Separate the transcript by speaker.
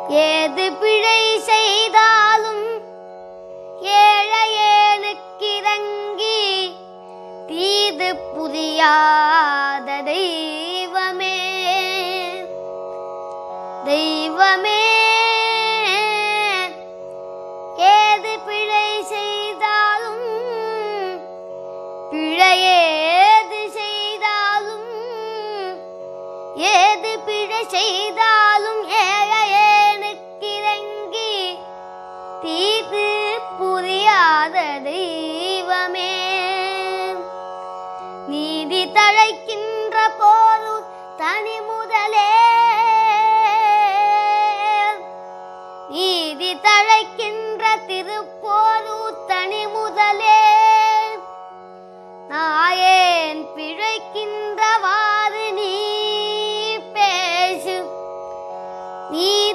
Speaker 1: ஏது பிழை செய்தாலும் ஏழையேனுக்கிறங்கி தீது புரியாத தெய்வமே தெய்வமே. ஏது பிழை செய்தாலும் பிழையேது செய்தாலும் ஏது பிழை செய்தாலும் ஏழையேனுக்கிறங்கி தீது புரியாத தெய்வமே. நீதி தழைக்கின்ற போது தனி முதலே நீதி தழைக்கின்ற திருப்போரு தனி முதலே